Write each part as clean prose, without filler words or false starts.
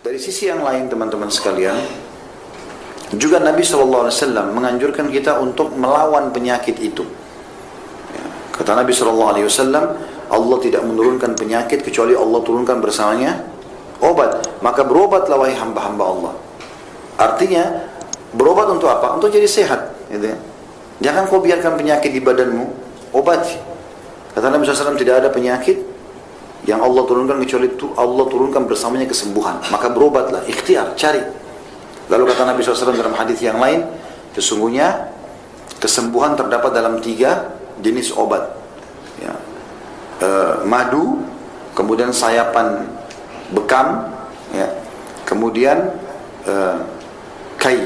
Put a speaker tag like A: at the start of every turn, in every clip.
A: Dari sisi yang lain teman-teman sekalian, juga Nabi SAW menganjurkan kita untuk melawan penyakit itu. Kata Nabi SAW, Allah tidak menurunkan penyakit kecuali Allah turunkan bersamanya obat. Maka berobatlah wahai hamba-hamba Allah. Artinya berobat untuk apa? Untuk jadi sehat, gitu ya. Jangan kau biarkan penyakit di badanmu, obati. Kata Nabi SAW, tidak ada penyakit yang Allah turunkan kecuali Allah turunkan bersamanya kesembuhan. Maka berobatlah, ikhtiar, cari. Lalu kata Nabi SAW dalam hadis yang lain, sesungguhnya kesembuhan terdapat dalam 3 jenis obat, ya. Madu, kemudian sayapan bekam, ya. Kemudian kai.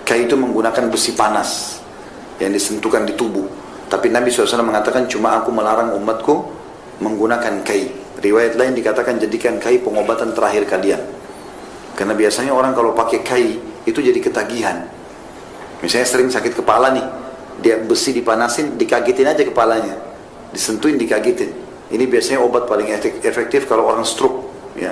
A: Kai itu menggunakan besi panas yang disentuhkan di tubuh. Tapi Nabi SAW mengatakan, cuma aku melarang umatku menggunakan kai. Riwayat lain dikatakan, jadikan kai pengobatan terakhir kalian. Karena biasanya orang kalau pakai kai itu jadi ketagihan. Misalnya sering sakit kepala nih, dia besi dipanasin, dikagetin aja kepalanya, disentuhin, dikagetin. Ini biasanya obat paling efektif kalau orang stroke, ya.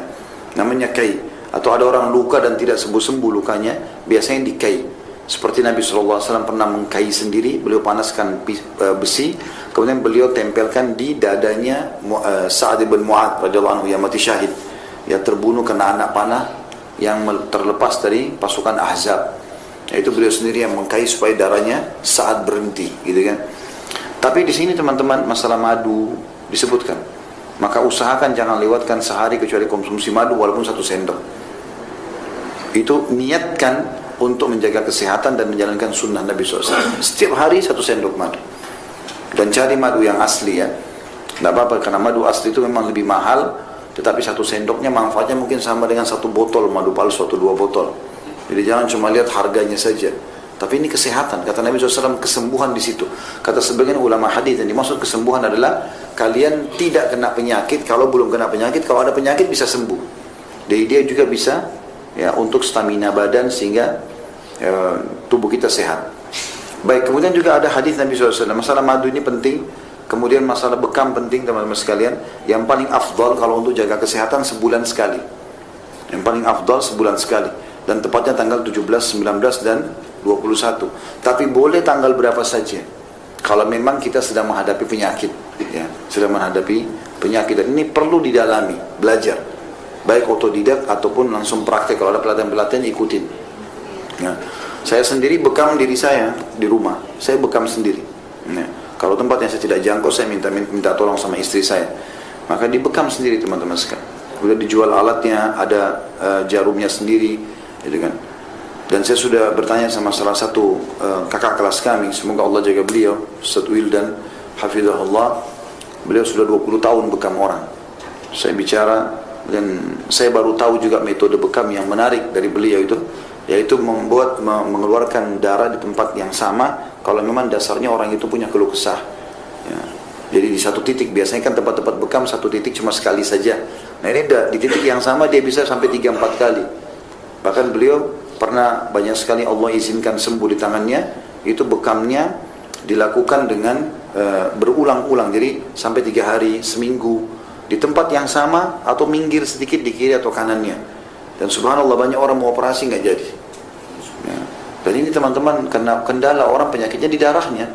A: Namanya kai. Atau ada orang luka dan tidak sembuh-sembuh lukanya, biasanya di kai. Seperti Nabi SAW pernah mengkai sendiri, beliau panaskan besi, kemudian beliau tempelkan di dadanya Sa'ad bin Mu'ad radhiyallahu anhu yang mati syahid, yang terbunuh kena anak panah yang terlepas dari pasukan Ahzab. Itu beliau sendiri yang mengkai supaya darahnya Sa'ad berhenti, gitu kan. Tapi di sini teman-teman, masalah madu disebutkan. Maka usahakan jangan lewatkan sehari kecuali konsumsi madu walaupun 1 sendok. Itu niatkan untuk menjaga kesehatan dan menjalankan sunnah Nabi SAW. Setiap hari 1 sendok madu. Dan cari madu yang asli, ya. Tidak apa-apa, karena madu asli itu memang lebih mahal, tetapi 1 sendoknya manfaatnya mungkin sama dengan 1 botol madu palsu atau 2 botol. Jadi jangan cuma lihat harganya saja. Tapi ini kesehatan. Kata Nabi SAW, kesembuhan di situ. Kata sebagian ulama hadis, yang dimaksud kesembuhan adalah kalian tidak kena penyakit. Kalau belum kena penyakit, kalau ada penyakit bisa sembuh. Jadi dia juga bisa, ya, untuk stamina badan sehingga tubuh kita sehat. Baik, kemudian juga ada hadis Nabi SAW. Masalah madu ini penting. Kemudian masalah bekam penting teman-teman sekalian. Yang paling afdal kalau untuk jaga kesehatan sebulan sekali. Yang paling afdal sebulan sekali. Dan tepatnya tanggal 17, 19 dan 21. Tapi boleh tanggal berapa saja. Kalau memang kita sedang menghadapi penyakit, ya, sedang menghadapi penyakit. Dan ini perlu didalami, belajar. Baik otodidak ataupun langsung praktek. Kalau ada pelatihan-pelatihan ikutin, ya. Saya sendiri bekam diri saya di rumah. Saya bekam sendiri, ya. Kalau tempat yang saya tidak jangkau, saya minta tolong sama istri saya. Maka dibekam sendiri teman-teman sekalian. Udah dijual alatnya, ada jarumnya sendiri, gitu kan. Dan saya sudah bertanya sama salah satu kakak kelas kami, semoga Allah jaga beliau, Ustaz Wildan hafizahullah. Beliau sudah 20 tahun bekam orang. Saya bicara, dan saya baru tahu juga metode bekam yang menarik dari beliau itu, yaitu mengeluarkan darah di tempat yang sama kalau memang dasarnya orang itu punya keluh kesah, ya. Jadi di satu titik, biasanya kan tempat-tempat bekam satu titik cuma sekali saja. Nah ini di titik yang sama dia bisa sampai 3-4 kali. Bahkan beliau pernah banyak sekali Allah izinkan sembuh di tangannya. Itu bekamnya dilakukan dengan berulang-ulang, jadi sampai 3 hari, seminggu, di tempat yang sama atau minggir sedikit di kiri atau kanannya. Dan subhanallah banyak orang mau operasi nggak jadi, ya. Dan ini teman-teman, karena kendala orang penyakitnya di darahnya.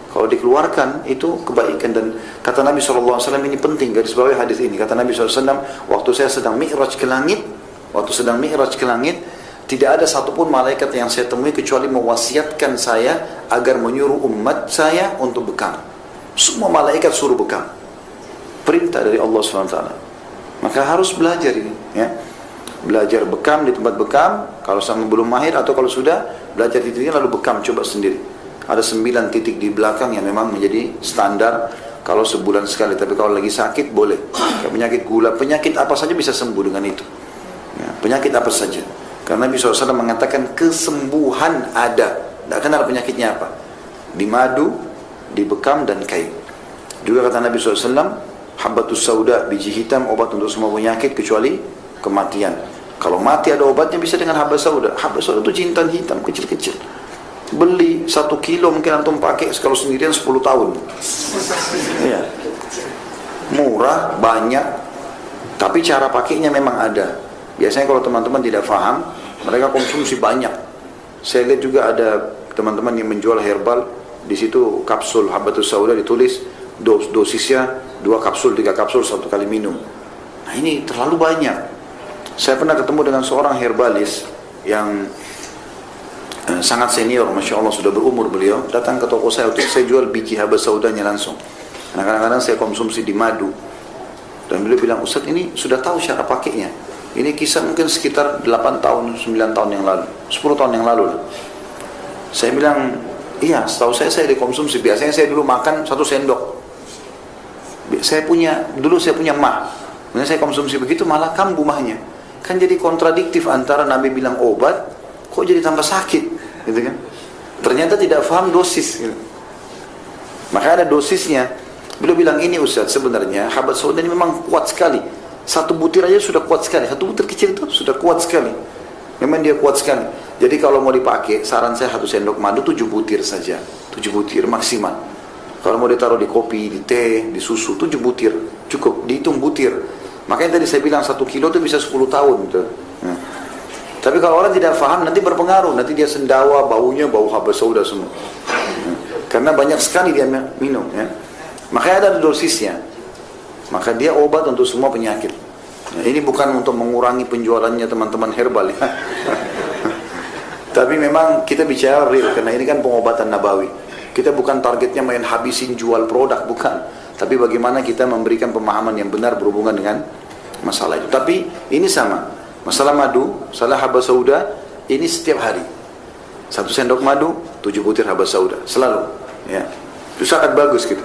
A: Kalau dikeluarkan itu kebaikan. Dan kata Nabi SAW, ini penting, garis bawahi hadis ini. Kata Nabi SAW, waktu saya sedang mi'raj ke langit, tidak ada satupun malaikat yang saya temui kecuali mewasiatkan saya agar menyuruh umat saya untuk bekam. Semua malaikat suruh bekam. Perintah dari Allah SWT. Maka harus belajar ini, ya. Belajar bekam di tempat bekam. Kalau sama belum mahir, atau kalau sudah belajar titiknya lalu bekam, coba sendiri. Ada 9 titik di belakang yang memang menjadi standar kalau sebulan sekali. Tapi kalau lagi sakit boleh. Kayak penyakit gula, penyakit apa saja bisa sembuh dengan itu, ya, penyakit apa saja. Karena Nabi SAW mengatakan kesembuhan ada. Tidak kenal penyakitnya apa. Di madu, di bekam dan kai. Juga kata Nabi SAW, habbatus sauda, biji hitam, obat untuk semua penyakit kecuali kematian. Kalau mati ada obatnya, bisa dengan habba sauda. Habba sauda itu jintan hitam kecil-kecil. Beli 1 kilo mungkin antum pakai kalau sendirian 10 tahun. Ya. Murah, banyak. Tapi cara pakainya memang ada. Biasanya kalau teman-teman tidak paham, mereka konsumsi banyak. Saya lihat juga ada teman-teman yang menjual herbal, di situ kapsul habatus sauda ditulis dosisnya 2 kapsul, 3 kapsul 1 kali minum. Nah ini terlalu banyak. Saya pernah ketemu dengan seorang herbalis yang sangat senior, Masya Allah sudah berumur beliau, datang ke toko saya untuk saya jual biji habas saudanya langsung. Nah kadang-kadang saya konsumsi di madu, dan beliau bilang, Ustaz ini sudah tahu cara pakainya. Ini kisah mungkin sekitar 8 tahun, 9 tahun yang lalu, 10 tahun yang lalu. Saya bilang, iya setahu saya dikonsumsi. Biasanya saya dulu makan 1 sendok. Dulu saya punya mah. Kemudian saya konsumsi begitu malah kambuh mahnya. Kan jadi kontradiktif antara Nabi bilang obat, kok jadi tambah sakit, gitu kan? Ternyata tidak paham dosis. Gitu. Maka ada dosisnya. Beliau bilang ini Ustaz, sebenarnya habat sauda ini memang kuat sekali. 1 butir aja sudah kuat sekali. 1 butir kecil itu sudah kuat sekali. Memang dia kuat sekali. Jadi kalau mau dipakai, saran saya 1 sendok madu 7 butir saja. 7 butir maksimal. Kalau mau ditaruh di kopi, di teh, di susu, 7 butir. Cukup, dihitung butir. Makanya tadi saya bilang 1 kilo itu bisa 10 tahun. Gitu. Nah. Tapi kalau orang tidak paham, nanti berpengaruh. Nanti dia sendawa, baunya bau habas sauda semua. Karena banyak sekali dia minum. Ya. Makanya ada dosisnya. Maka dia obat untuk semua penyakit. Nah, ini bukan untuk mengurangi penjualannya teman-teman herbal. Ya. Tapi memang kita bicara real. Karena ini kan pengobatan nabawi. Kita bukan targetnya main habisin jual produk. Bukan. Tapi bagaimana kita memberikan pemahaman yang benar berhubungan dengan masalah itu. Tapi ini sama. Masalah madu, masalah habas sauda, ini setiap hari. 1 sendok madu, 7 butir habas sauda. Selalu. Ya. Itu sangat bagus gitu.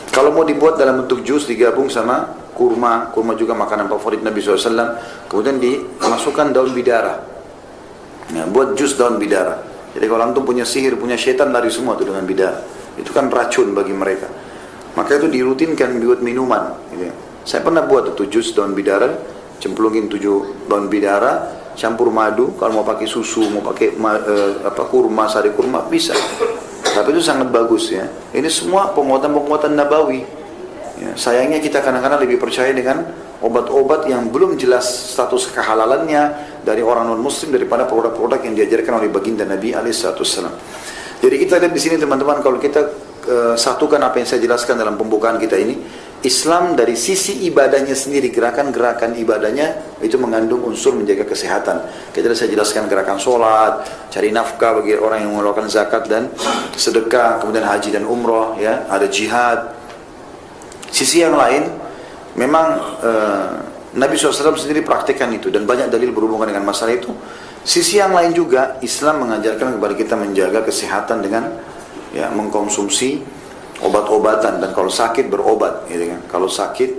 A: Kalau mau dibuat dalam bentuk jus, digabung sama kurma. Kurma juga makanan favorit Nabi SAW. Kemudian dimasukkan daun bidara. Ya, buat jus daun bidara. Jadi kalau antum punya sihir, punya syaitan, lari semua tuh dengan bidara. Itu kan racun bagi mereka. Maka itu dirutinkan buat minuman. Gitu. Saya pernah buat itu jus daun bidara. Cemplungin 7 daun bidara, campur madu. Kalau mau pakai susu, mau pakai kurma, sari kurma, bisa. Tapi itu sangat bagus ya. Ini semua penguatan-penguatan nabawi. Ya, sayangnya kita kadang-kadang lebih percaya dengan obat-obat yang belum jelas status kehalalannya dari orang non-muslim daripada produk-produk yang diajarkan oleh baginda Nabi alaihissalam. Jadi kita lihat di sini teman-teman, kalau kita satukan apa yang saya jelaskan dalam pembukaan kita ini, Islam dari sisi ibadahnya sendiri, gerakan-gerakan ibadahnya itu mengandung unsur menjaga kesehatan. Kita saya jelaskan gerakan sholat, cari nafkah bagi orang yang mengeluarkan zakat dan sedekah, kemudian haji dan umroh, ya, ada jihad. Sisi yang lain, memang Nabi SAW sendiri praktekkan itu dan banyak dalil berhubungan dengan masalah itu. Sisi yang lain juga, Islam mengajarkan kepada kita menjaga kesehatan dengan ya mengkonsumsi obat-obatan, dan kalau sakit berobat, gitu kan. Kalau sakit